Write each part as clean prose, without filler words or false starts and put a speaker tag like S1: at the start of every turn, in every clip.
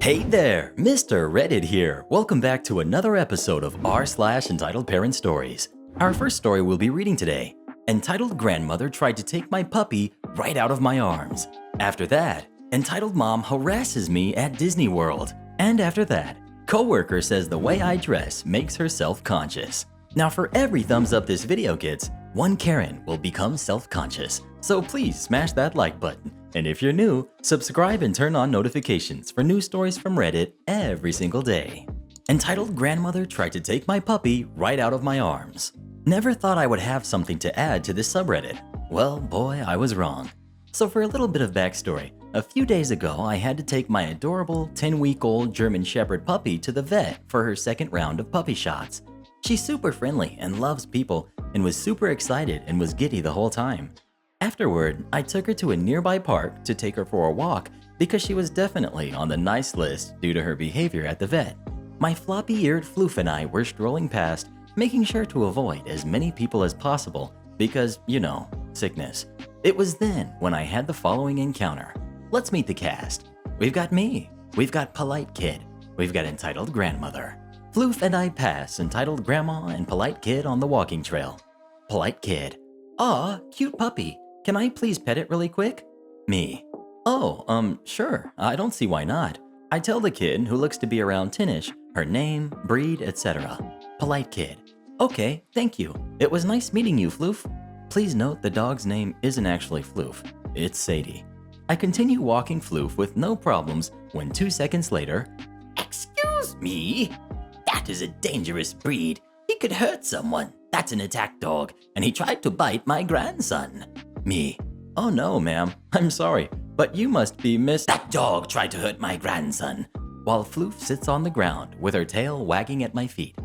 S1: Hey there, Mr. Reddit here. Welcome back to another episode of r/Entitled Parent Stories. Our first story we'll be reading today, entitled Grandmother Tried to Take My Puppy Right Out of My Arms. After that, entitled Mom Harasses Me at Disney World. And after that, Coworker says the way I dress makes her self-conscious. Now for every thumbs up this video gets, one Karen will become self-conscious. So please smash that like button. And if you're new, subscribe and turn on notifications for new stories from Reddit every single day. Entitled Grandmother Tried to Take My Puppy Right Out of My Arms. Never thought I would have something to add to this subreddit. Well, boy, I was wrong. So for a little bit of backstory, a few days ago I had to take my adorable 10-week-old German Shepherd puppy to the vet for her second round of puppy shots. She's super friendly and loves people and was super excited and was giddy the whole time. Afterward, I took her to a nearby park to take her for a walk because she was definitely on the nice list due to her behavior at the vet. My floppy-eared Floof and I were strolling past, making sure to avoid as many people as possible because, you know, sickness. It was then when I had the following encounter. Let's meet the cast. We've got me. We've got Polite Kid. We've got Entitled Grandmother. Floof and I pass Entitled Grandma and Polite Kid on the walking trail. Polite Kid. Aw, cute puppy. Can I please pet it really quick? Me. Oh, sure. I don't see why not. I tell the kid, who looks to be around 10ish, her name, breed, etc. Polite Kid. Okay, thank you. It was nice meeting you, Floof. Please note the dog's name isn't actually Floof. It's Sadie. I continue walking Floof with no problems when 2 seconds later, Excuse me? That is a dangerous breed. He could hurt someone. That's an attack dog, and he tried to bite my grandson. Me. Oh no, ma'am. I'm sorry, but you must be Miss... That dog tried to hurt my grandson. While Floof sits on the ground with her tail wagging at my feet.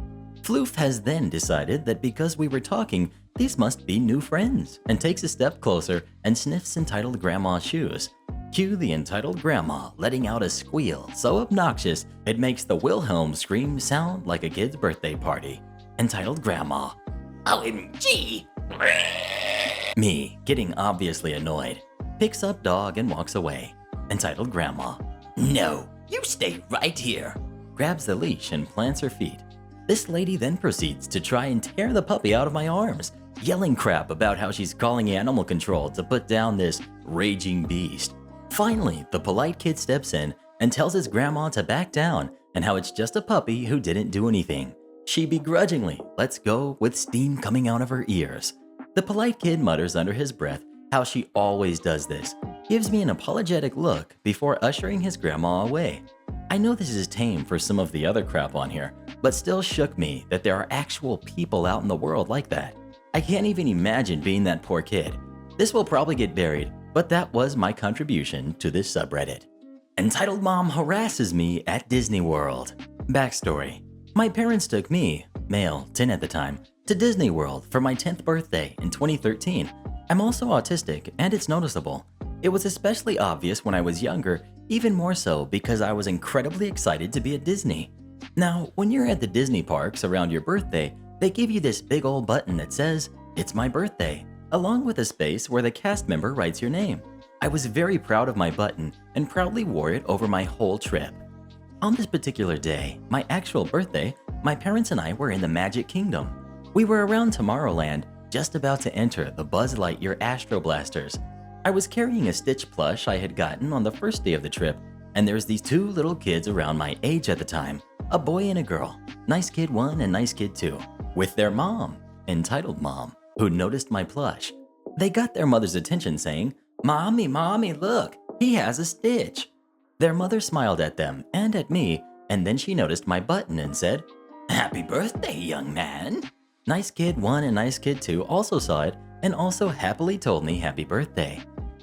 S1: Floof has then decided that because we were talking, these must be new friends, and takes a step closer and sniffs Entitled Grandma's shoes. Cue the Entitled Grandma letting out a squeal so obnoxious it makes the Wilhelm scream sound like a kid's birthday party. Entitled Grandma. OMG! Me, getting obviously annoyed, picks up dog and walks away. Entitled Grandma. No, you stay right here. Grabs the leash and plants her feet. This lady then proceeds to try and tear the puppy out of my arms, yelling crap about how she's calling animal control to put down this raging beast. Finally, the Polite Kid steps in and tells his grandma to back down and how it's just a puppy who didn't do anything. She begrudgingly lets go with steam coming out of her ears. The Polite Kid mutters under his breath how she always does this, gives me an apologetic look before ushering his grandma away. I know this is tame for some of the other crap on here, but still shook me that there are actual people out in the world like that. I can't even imagine being that poor kid. This will probably get buried, but that was my contribution to this subreddit. Entitled Mom Harasses Me at Disney World. Backstory. My parents took me, male, 10 at the time, to Disney World for my 10th birthday in 2013. I'm also autistic, and it's noticeable. It was especially obvious when I was younger, even more so because I was incredibly excited to be at Disney. Now, when you're at the Disney parks around your birthday, they give you this big old button that says, "It's my birthday," along with a space where the cast member writes your name. I was very proud of my button and proudly wore it over my whole trip. On this particular day, my actual birthday, my parents and I were in the Magic Kingdom. We were around Tomorrowland, just about to enter the Buzz Lightyear Astro Blasters. I was carrying a Stitch plush I had gotten on the first day of the trip, and there's these two little kids around my age at the time, a boy and a girl, Nice Kid 1 and Nice Kid 2, with their mom, Entitled Mom, who noticed my plush. They got their mother's attention saying, "Mommy, Mommy, look, he has a Stitch." Their mother smiled at them and at me, and then she noticed my button and said, "Happy birthday, young man." Nice Kid 1 and Nice Kid 2 also saw it and also happily told me happy birthday.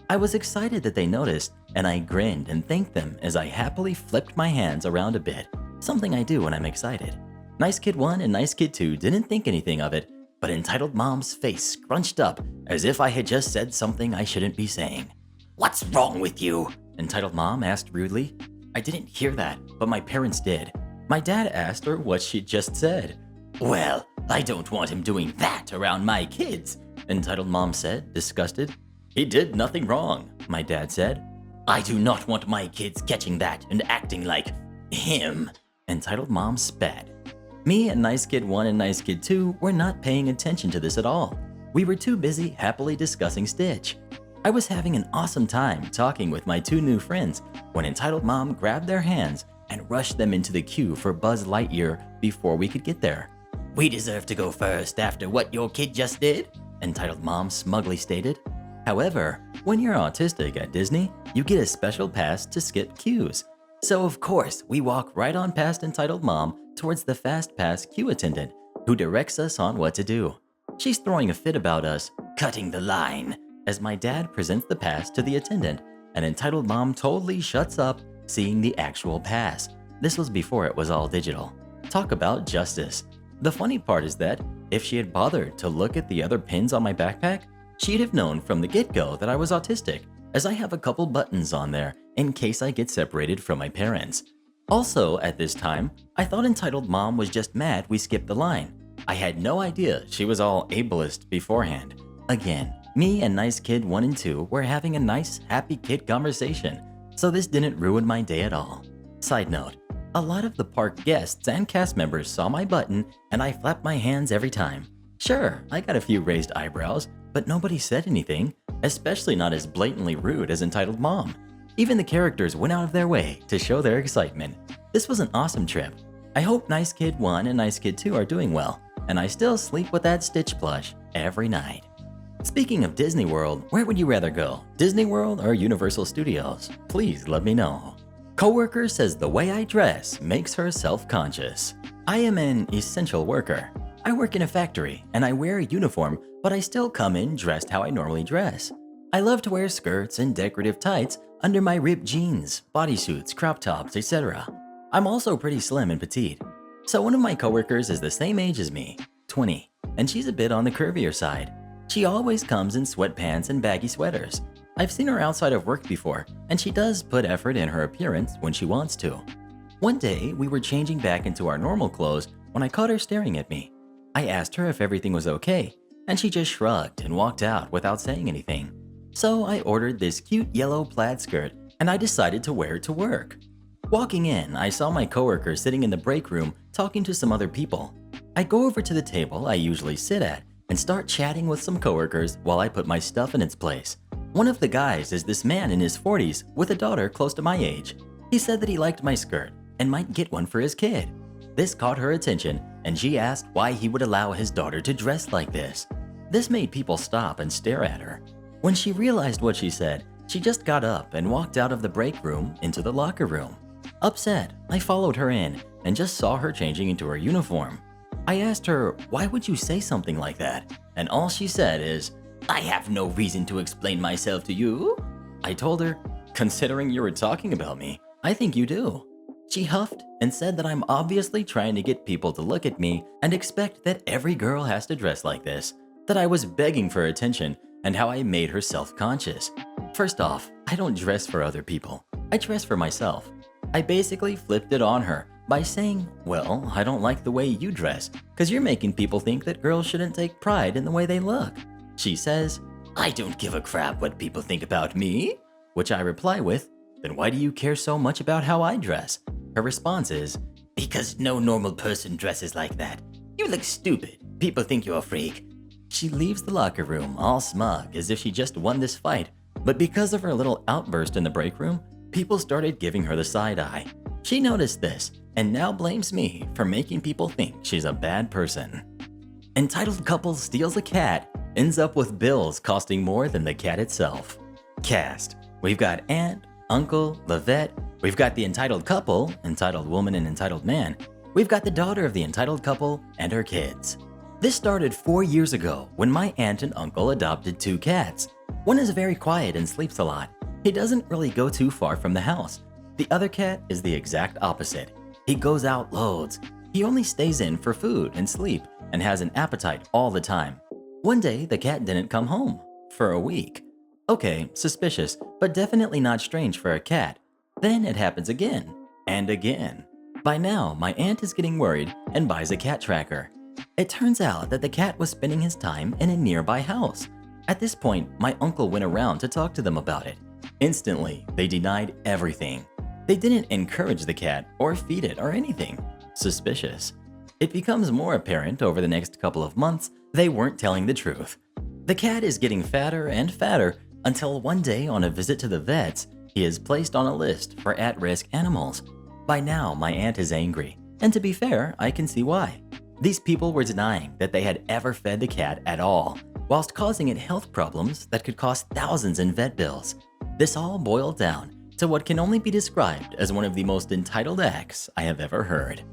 S1: I was excited that they noticed, and I grinned and thanked them as I happily flipped my hands around a bit, something I do when I'm excited. Nice Kid 1 and Nice Kid 2 didn't think anything of it, but Entitled Mom's face scrunched up as if I had just said something I shouldn't be saying. "What's wrong with you?" Entitled Mom asked rudely. I didn't hear that, but my parents did. My dad asked her what she'd just said. "Well, I don't want him doing that around my kids," Entitled Mom said, disgusted. "He did nothing wrong," my dad said. I do not want my kids catching that and acting like him, Entitled Mom spat. Me and Nice Kid 1 and Nice Kid 2 were not paying attention to this at all. We were too busy happily discussing Stitch. I was having an awesome time talking with my two new friends when Entitled Mom grabbed their hands and rushed them into the queue for Buzz Lightyear before we could get there. We deserve to go first after what your kid just did, Entitled Mom smugly stated. However, when you're autistic at Disney, you get a special pass to skip queues. So of course, we walk right on past Entitled Mom towards the Fast Pass queue attendant, who directs us on what to do. She's throwing a fit about us cutting the line as my dad presents the pass to the attendant, and Entitled Mom totally shuts up seeing the actual pass. This was before it was all digital. Talk about justice. The funny part is that if she had bothered to look at the other pins on my backpack, she'd have known from the get-go that I was autistic, as I have a couple buttons on there in case I get separated from my parents. Also, at this time, I thought Entitled Mom was just mad we skipped the line. I had no idea she was all ableist beforehand. Again, me and Nice Kid 1 and 2 were having a nice, happy kid conversation, so this didn't ruin my day at all. Side note, a lot of the park guests and cast members saw my button and I flapped my hands every time. Sure, I got a few raised eyebrows, but nobody said anything, especially not as blatantly rude as Entitled Mom. Even the characters went out of their way to show their excitement. This was an awesome trip. I hope Nice Kid 1 and Nice Kid 2 are doing well, and I still sleep with that Stitch plush every night. Speaking of Disney World, where would you rather go? Disney World or Universal Studios? Please let me know. Coworker says the way I dress makes her self-conscious. I am an essential worker. I work in a factory and I wear a uniform, but I still come in dressed how I normally dress. I love to wear skirts and decorative tights under my ripped jeans, bodysuits, crop tops, etc. I'm also pretty slim and petite. So one of my coworkers is the same age as me, 20, and she's a bit on the curvier side. She always comes in sweatpants and baggy sweaters. I've seen her outside of work before, and she does put effort in her appearance when she wants to. One day, we were changing back into our normal clothes when I caught her staring at me. I asked her if everything was okay, and she just shrugged and walked out without saying anything. So I ordered this cute yellow plaid skirt, and I decided to wear it to work. Walking in, I saw my coworker sitting in the break room talking to some other people. I go over to the table I usually sit at and start chatting with some coworkers while I put my stuff in its place. One of the guys is this man in his 40s with a daughter close to my age. He said that he liked my skirt and might get one for his kid. This caught her attention, and she asked why he would allow his daughter to dress like this. This made people stop and stare at her. When she realized what she said, she just got up and walked out of the break room into the locker room. Upset, I followed her in and just saw her changing into her uniform. I asked her, why would you say something like that? And all she said is, I have no reason to explain myself to you. I told her, considering you were talking about me, I think you do. She huffed and said that I'm obviously trying to get people to look at me and expect that every girl has to dress like this, that I was begging for attention and how I made her self-conscious. First off, I don't dress for other people. I dress for myself. I basically flipped it on her by saying, well, I don't like the way you dress because you're making people think that girls shouldn't take pride in the way they look. She says, I don't give a crap what people think about me. Which I reply with, then why do you care so much about how I dress? Her response is, because no normal person dresses like that. You look stupid. People think you're a freak. She leaves the locker room all smug as if she just won this fight, but because of her little outburst in the break room, people started giving her the side eye. She noticed this and now blames me for making people think she's a bad person. Entitled couple steals a cat, ends up with bills costing more than the cat itself. Cast. We've got aunt, uncle, the vet. We've got the entitled couple, entitled woman and entitled man. We've got the daughter of the entitled couple and her kids. This started 4 years ago when my aunt and uncle adopted 2 cats. One is very quiet and sleeps a lot. He doesn't really go too far from the house. The other cat is the exact opposite. He goes out loads. He only stays in for food and sleep and has an appetite all the time. One day, the cat didn't come home for a week. Okay, suspicious, but definitely not strange for a cat. Then it happens again and again. By now, my aunt is getting worried and buys a cat tracker. It turns out that the cat was spending his time in a nearby house. At this point, my uncle went around to talk to them about it. Instantly, they denied everything. They didn't encourage the cat or feed it or anything. Suspicious. It becomes more apparent over the next couple of months they weren't telling the truth. The cat is getting fatter and fatter until one day on a visit to the vets, he is placed on a list for at-risk animals. By now, my aunt is angry, and to be fair, I can see why. These people were denying that they had ever fed the cat at all, whilst causing it health problems that could cost thousands in vet bills. This all boiled down to what can only be described as one of the most entitled acts I have ever heard.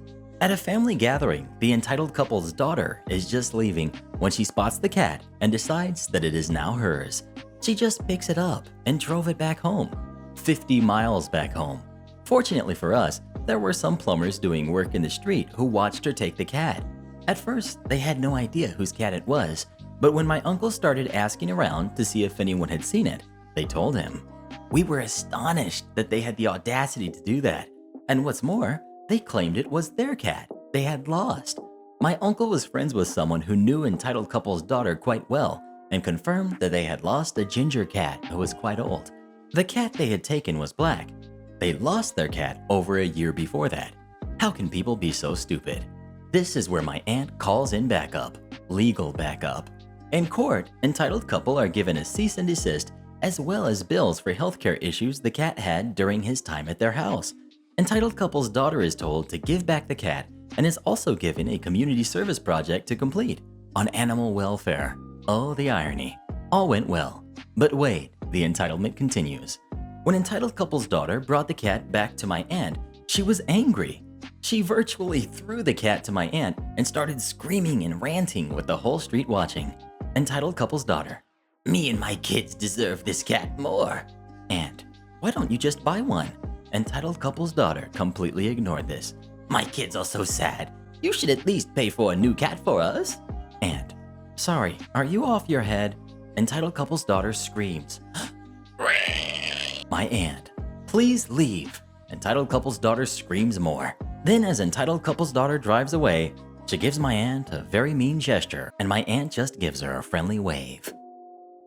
S1: At a family gathering, the entitled couple's daughter is just leaving when she spots the cat and decides that it is now hers. She just picks it up and drove it back home. 50 miles back home. Fortunately for us, there were some plumbers doing work in the street who watched her take the cat. At first, they had no idea whose cat it was, but when my uncle started asking around to see if anyone had seen it, they told him. We were astonished that they had the audacity to do that. And what's more, they claimed it was their cat they had lost. My uncle was friends with someone who knew entitled couple's daughter quite well and confirmed that they had lost a ginger cat who was quite old. The cat they had taken was black. They lost their cat over a year before that. How can people be so stupid? This is where my aunt calls in backup, legal backup. In court, entitled couple are given a cease and desist as well as bills for healthcare issues the cat had during his time at their house. Entitled couple's daughter is told to give back the cat and is also given a community service project to complete on animal welfare. Oh, the irony. All went well. But wait, the entitlement continues. When entitled couple's daughter brought the cat back to my aunt, she was angry. She virtually threw the cat to my aunt and started screaming and ranting with the whole street watching. Entitled couple's daughter. Me and my kids deserve this cat more. Aunt. Why don't you just buy one? Entitled couple's daughter completely ignored this. My kids are so sad. You should at least pay for a new cat for us. Aunt. Sorry, are you off your head? Entitled couple's daughter screams. My aunt. Please leave. Entitled couple's daughter screams more. Then as entitled couple's daughter drives away, she gives my aunt a very mean gesture and my aunt just gives her a friendly wave.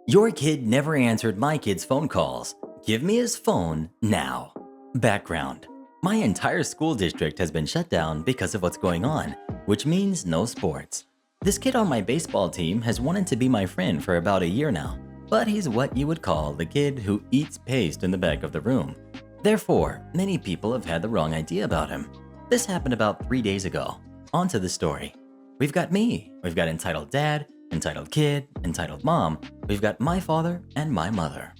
S1: Your kid never answered my kid's phone calls. Give me his phone now. Background. My entire school district has been shut down because of what's going on, which means no sports. This kid on my baseball team has wanted to be my friend for about a year now, but he's what you would call the kid who eats paste in the back of the room. Therefore, many people have had the wrong idea about him. This happened about 3 days ago. On to the story. We've got me, we've got entitled dad, entitled kid, entitled mom, we've got my father and my mother.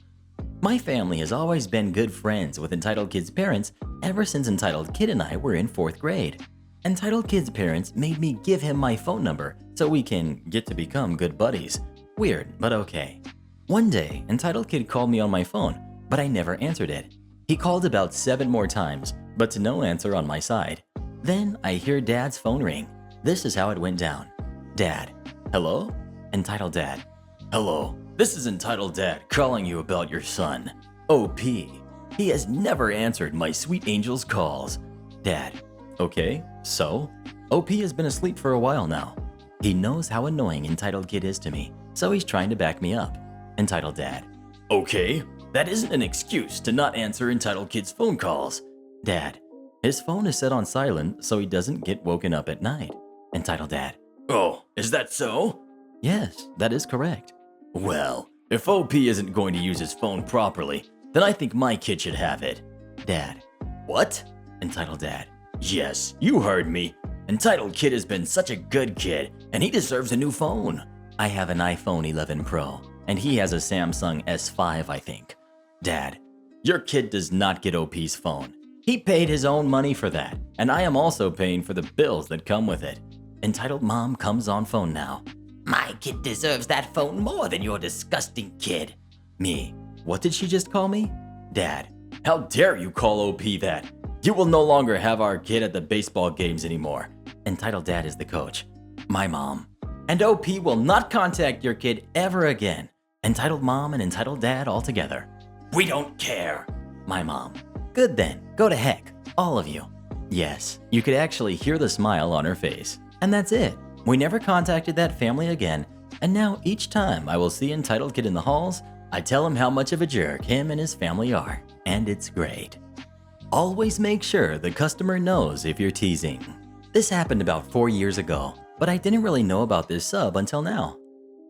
S1: My family has always been good friends with entitled kid's parents ever since entitled kid and I were in 4th grade. Entitled kid's parents made me give him my phone number so we can get to become good buddies. Weird, but okay. One day, entitled kid called me on my phone, but I never answered it. He called about 7 more times, but to no answer on my side. Then I hear dad's phone ring. This is how it went down. Dad. Hello? Entitled dad. Hello. This is entitled dad calling you about your son. OP. He has never answered my sweet angel's calls. Dad. Okay, so? OP has been asleep for a while now. He knows how annoying entitled kid is to me, so he's trying to back me up. Entitled dad. Okay, that isn't an excuse to not answer entitled kid's phone calls. Dad. His phone is set on silent so he doesn't get woken up at night. Entitled dad. Oh, is that so? Yes, that is correct. Well, if OP isn't going to use his phone properly, then I think my kid should have it. Dad. What? Entitled dad. Yes, you heard me. Entitled kid has been such a good kid, and he deserves a new phone. I have an iPhone 11 Pro, and he has a Samsung S5, I think. Dad. Your kid does not get OP's phone. He paid his own money for that, and I am also paying for the bills that come with it. Entitled mom comes on phone now. My kid deserves that phone more than your disgusting kid. Me. What did she just call me? Dad. How dare you call OP that? You will no longer have our kid at the baseball games anymore. Entitled dad is the coach. My mom. And OP will not contact your kid ever again. Entitled mom and entitled dad all together. We don't care. My mom. Good then, go to heck, all of you. Yes, you could actually hear the smile on her face. And that's it. We never contacted that family again, and now each time I will see entitled kid in the halls, I tell him how much of a jerk him and his family are, and it's great. Always make sure the customer knows if you're teasing. This happened about 4 years ago, but I didn't really know about this sub until now.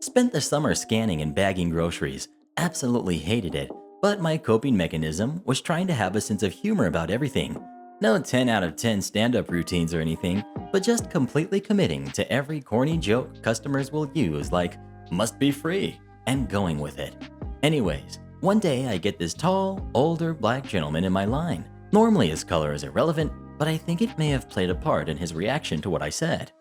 S1: Spent the summer scanning and bagging groceries. Absolutely hated it, but my coping mechanism was trying to have a sense of humor about everything. No 10 out of 10 stand-up routines or anything, but just completely committing to every corny joke customers will use like, must be free, and going with it. Anyways, one day I get this tall, older black gentleman in my line. Normally his color is irrelevant, but I think it may have played a part in his reaction to what I said.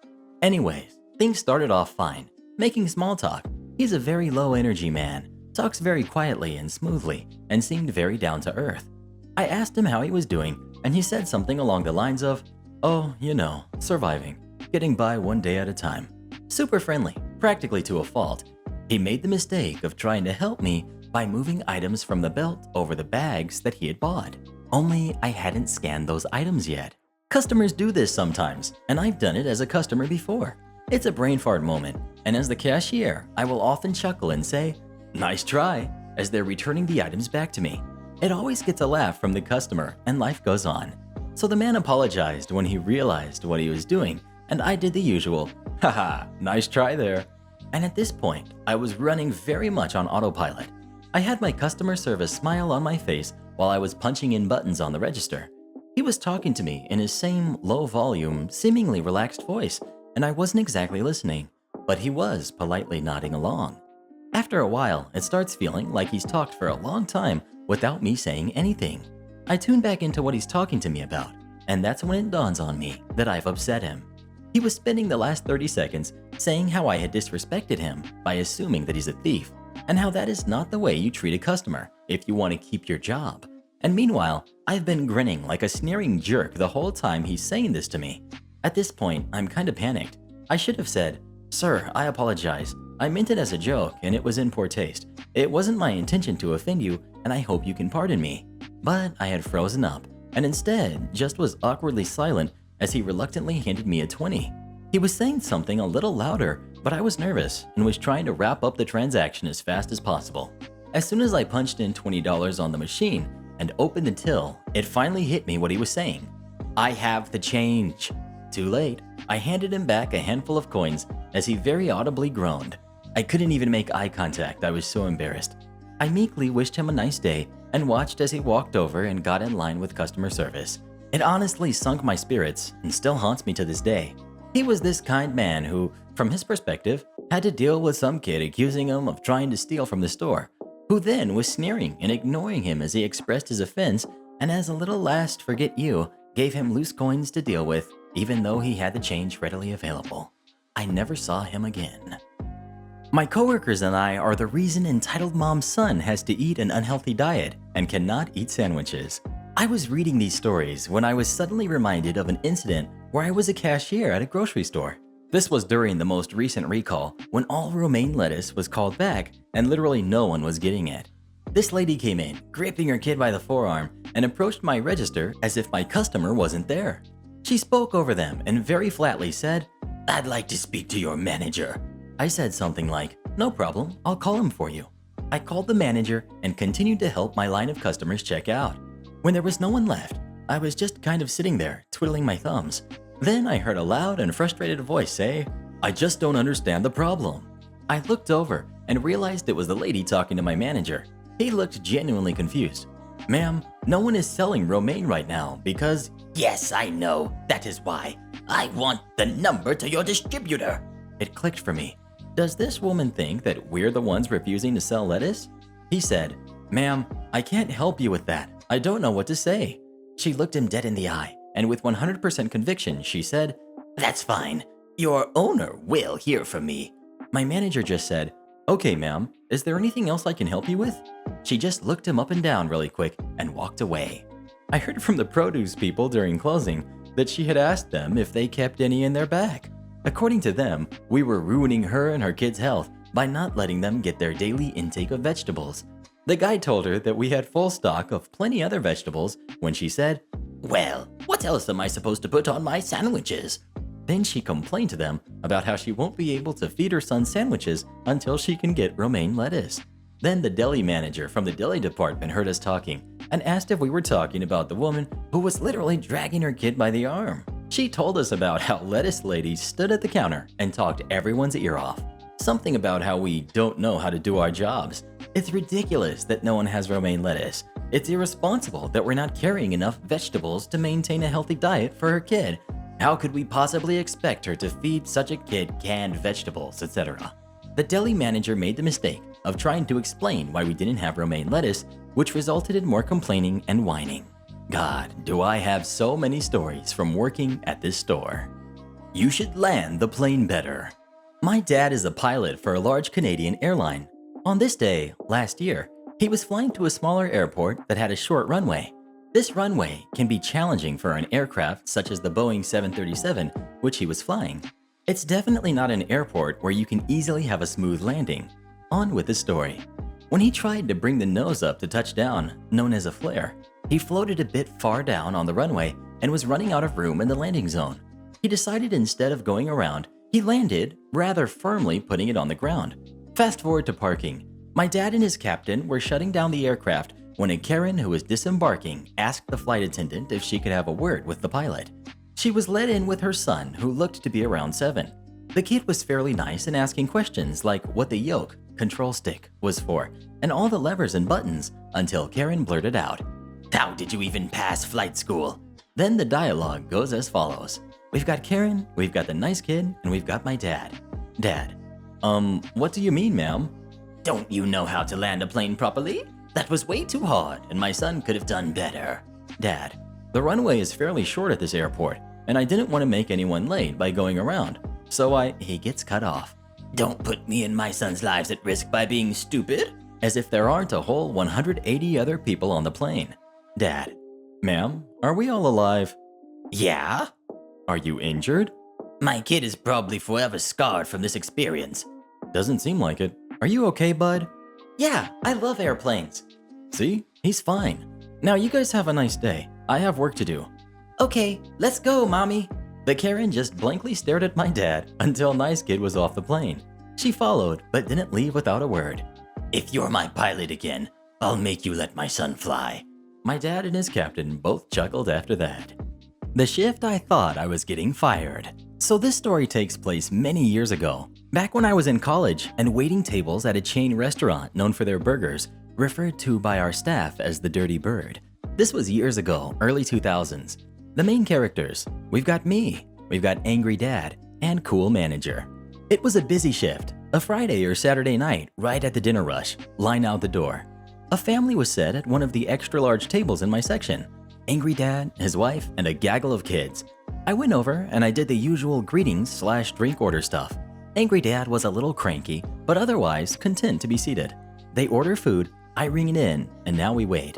S1: Anyways, things started off fine, making small talk. He's a very low energy man, talks very quietly and smoothly, and seemed very down to earth. I asked him how he was doing, and he said something along the lines of, oh, you know, surviving, getting by one day at a time. Super friendly, practically to a fault. He made the mistake of trying to help me by moving items from the belt over the bags that he had bought. Only I hadn't scanned those items yet. Customers do this sometimes, and I've done it as a customer before. It's a brain fart moment, and as the cashier, I will often chuckle and say, nice try, as they're returning the items back to me. It always gets a laugh from the customer, and life goes on. So the man apologized when he realized what he was doing, and I did the usual, haha, nice try there. And at this point, I was running very much on autopilot. I had my customer service smile on my face while I was punching in buttons on the register. He was talking to me in his same low volume, seemingly relaxed voice, and I wasn't exactly listening, but he was politely nodding along. After a while, it starts feeling like he's talked for a long time without me saying anything. I tune back into what he's talking to me about, and that's when it dawns on me that I've upset him. He was spending the last 30 seconds saying how I had disrespected him by assuming that he's a thief, and how that is not the way you treat a customer if you want to keep your job. And meanwhile, I've been grinning like a sneering jerk the whole time he's saying this to me. At this point, I'm kind of panicked. I should have said, sir, I apologize. I meant it as a joke and it was in poor taste. It wasn't my intention to offend you and I hope you can pardon me. But I had frozen up and instead just was awkwardly silent as he reluctantly handed me a 20. He was saying something a little louder, but I was nervous and was trying to wrap up the transaction as fast as possible. As soon as I punched in $20 on the machine and opened the till, it finally hit me what he was saying. I have the change. Too late. I handed him back a handful of coins as he very audibly groaned. I couldn't even make eye contact, I was so embarrassed. I meekly wished him a nice day and watched as he walked over and got in line with customer service. It honestly sunk my spirits and still haunts me to this day. He was this kind man who, from his perspective, had to deal with some kid accusing him of trying to steal from the store, who then was sneering and ignoring him as he expressed his offense, and as a little last forget you, gave him loose coins to deal with, even though he had the change readily available. I never saw him again. My coworkers and I are the reason entitled mom's son has to eat an unhealthy diet and cannot eat sandwiches. I was reading these stories when I was suddenly reminded of an incident where I was a cashier at a grocery store. This was during the most recent recall when all romaine lettuce was called back and literally no one was getting it. This lady came in, gripping her kid by the forearm, and approached my register as if my customer wasn't there. She spoke over them and very flatly said, "I'd like to speak to your manager." I said something like, "No problem, I'll call him for you." I called the manager and continued to help my line of customers check out. When there was no one left, I was just kind of sitting there, twiddling my thumbs. Then I heard a loud and frustrated voice say, "I just don't understand the problem." I looked over and realized it was the lady talking to my manager. He looked genuinely confused. "Ma'am, no one is selling romaine right now because—"
S2: "Yes, I know. That is why. I want the number to your distributor."
S1: It clicked for me. Does this woman think that we're the ones refusing to sell lettuce? He said, "Ma'am, I can't help you with that. I don't know what to say." She looked him dead in the eye, and with 100% conviction, she said,
S2: "That's fine. Your owner will hear from me."
S1: My manager just said, "Okay, ma'am, is there anything else I can help you with?" She just looked him up and down really quick and walked away. I heard from the produce people during closing that she had asked them if they kept any in their bag. According to them, we were ruining her and her kids' health by not letting them get their daily intake of vegetables. The guy told her that we had full stock of plenty other vegetables when she said,
S2: "Well, what else am I supposed to put on my sandwiches?"
S1: Then she complained to them about how she won't be able to feed her son sandwiches until she can get romaine lettuce. Then the deli manager from the deli department heard us talking and asked if we were talking about the woman who was literally dragging her kid by the arm. She told us about how lettuce lady stood at the counter and talked everyone's ear off. Something about how we don't know how to do our jobs. It's ridiculous that no one has romaine lettuce. It's irresponsible that we're not carrying enough vegetables to maintain a healthy diet for her kid. How could we possibly expect her to feed such a kid canned vegetables, etc.? The deli manager made the mistake of trying to explain why we didn't have romaine lettuce, which resulted in more complaining and whining. God, do I have so many stories from working at this store. You should land the plane better. My dad is a pilot for a large Canadian airline. On this day, last year, he was flying to a smaller airport that had a short runway. This runway can be challenging for an aircraft such as the Boeing 737, which he was flying. It's definitely not an airport where you can easily have a smooth landing. On with the story. When he tried to bring the nose up to touch down, known as a flare, he floated a bit far down on the runway and was running out of room in the landing zone. He decided instead of going around, he landed, rather firmly putting it on the ground. Fast forward to parking. My dad and his captain were shutting down the aircraft when a Karen who was disembarking asked the flight attendant if she could have a word with the pilot. She was let in with her son, who looked to be around 7. The kid was fairly nice and asking questions like what the yoke, control stick, was for, and all the levers and buttons, until Karen blurted out,
S2: How did you even pass flight school?
S1: Then the dialogue goes as follows. We've got Karen, we've got the nice kid, and we've got my dad. Dad, what do you mean, ma'am?
S2: Don't you know how to land a plane properly? That was way too hard, and my son could have done better.
S1: Dad, the runway is fairly short at this airport, and I didn't want to make anyone late by going around, so he gets cut off.
S2: Don't put me and my son's lives at risk by being stupid.
S1: As if there aren't a whole 180 other people on the plane. Dad, ma'am, are we all alive?
S2: Yeah?
S1: Are you injured?
S2: My kid is probably forever scarred from this experience.
S1: Doesn't seem like it. Are you okay, bud?
S2: Yeah, I love airplanes.
S1: See? He's fine. Now you guys have a nice day. I have work to do.
S2: Okay, let's go, Mommy.
S1: The Karen just blankly stared at my dad until Nice Kid was off the plane. She followed, but didn't leave without a word.
S2: If you're my pilot again, I'll make you let my son fly.
S1: My dad and his captain both chuckled after that. The shift I thought I was getting fired. So this story takes place many years ago, back when I was in college and waiting tables at a chain restaurant known for their burgers, referred to by our staff as the Dirty Bird. This was years ago, early 2000s. The main characters, we've got me, we've got Angry Dad, and Cool Manager. It was a busy shift, a Friday or Saturday night right at the dinner rush, line out the door. A family was set at one of the extra large tables in my section. Angry Dad, his wife, and a gaggle of kids. I went over and I did the usual greetings/drink order stuff. Angry Dad was a little cranky, but otherwise content to be seated. They order food, I ring it in, and now we wait.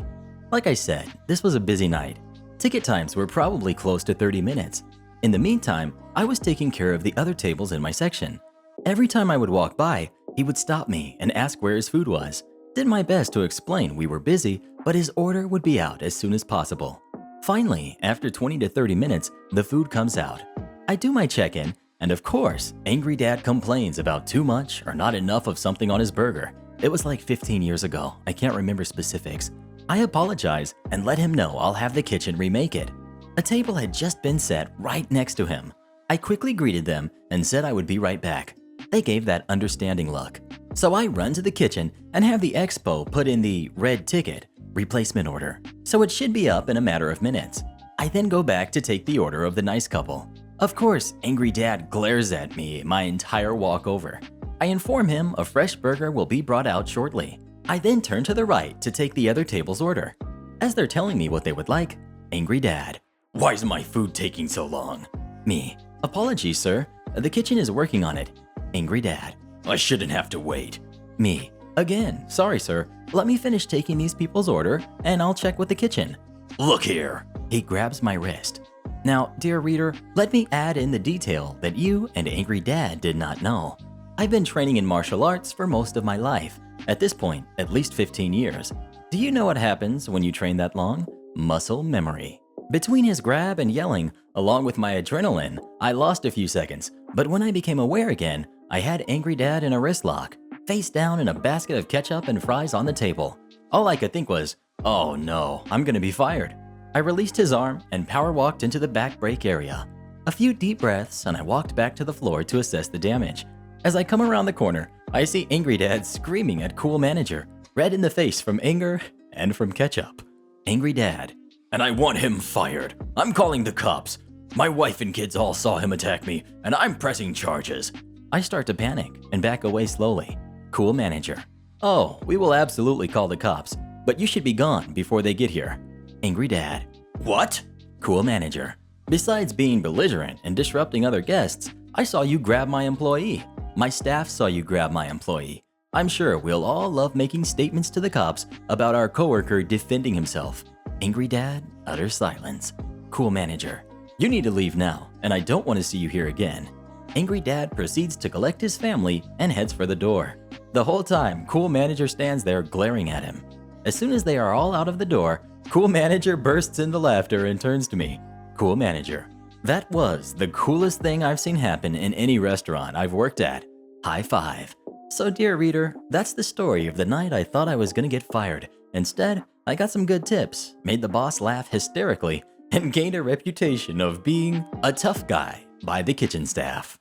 S1: Like I said, this was a busy night. Ticket times were probably close to 30 minutes. In the meantime, I was taking care of the other tables in my section. Every time I would walk by, he would stop me and ask where his food was. Did my best to explain we were busy, but his order would be out as soon as possible. Finally, after 20 to 30 minutes, the food comes out. I do my check-in, and of course, Angry Dad complains about too much or not enough of something on his burger. It was like 15 years ago, I can't remember specifics. I apologize and let him know I'll have the kitchen remake it. A table had just been set right next to him. I quickly greeted them and said I would be right back. They gave that understanding look. So I run to the kitchen and have the expo put in the red ticket, replacement order, so it should be up in a matter of minutes. I then go back to take the order of the nice couple. Of course, Angry Dad glares at me my entire walk over. I inform him a fresh burger will be brought out shortly. I then turn to the right to take the other table's order. As they're telling me what they would like, Angry Dad, "Why is my food taking so long?" Me, "Apologies, sir. The kitchen is working on it." Angry Dad, "I shouldn't have to wait." Me, again, "Sorry, sir. Let me finish taking these people's order and I'll check with the kitchen." "Look here." He grabs my wrist. Now, dear reader, let me add in the detail that you and Angry Dad did not know. I've been training in martial arts for most of my life. At this point, at least 15 years. Do you know what happens when you train that long? Muscle memory. Between his grab and yelling, along with my adrenaline, I lost a few seconds, but when I became aware again, I had Angry Dad in a wrist lock. face down in a basket of ketchup and fries on the table. All I could think was, oh no, I'm gonna be fired. I released his arm and power walked into the back break area. A few deep breaths and I walked back to the floor to assess the damage. As I come around the corner, I see Angry Dad screaming at Cool Manager, red in the face from anger and from ketchup. Angry Dad: "And I want him fired. I'm calling the cops. My wife and kids all saw him attack me, and I'm pressing charges." I start to panic and back away slowly. Cool Manager: "Oh, we will absolutely call the cops, but you should be gone before they get here." Angry Dad: "What?" Cool Manager: "Besides being belligerent and disrupting other guests, I saw you grab my employee. My staff saw you grab my employee. I'm sure we'll all love making statements to the cops about our coworker defending himself." Angry Dad utters silence. Cool Manager: "You need to leave now, and I don't want to see you here again." Angry Dad proceeds to collect his family and heads for the door. The whole time, Cool Manager stands there glaring at him. As soon as they are all out of the door, Cool Manager bursts into laughter and turns to me. Cool Manager: "That was the coolest thing I've seen happen in any restaurant I've worked at. High five." So dear reader, that's the story of the night I thought I was gonna get fired. Instead, I got some good tips, made the boss laugh hysterically, and gained a reputation of being a tough guy by the kitchen staff.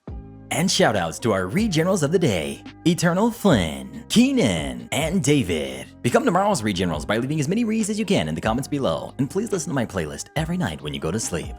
S1: And shoutouts to our Regenerals of the day: Eternal Flynn, Keenan, and David. Become tomorrow's Regenerals by leaving as many reads as you can in the comments below, and please listen to my playlist every night when you go to sleep.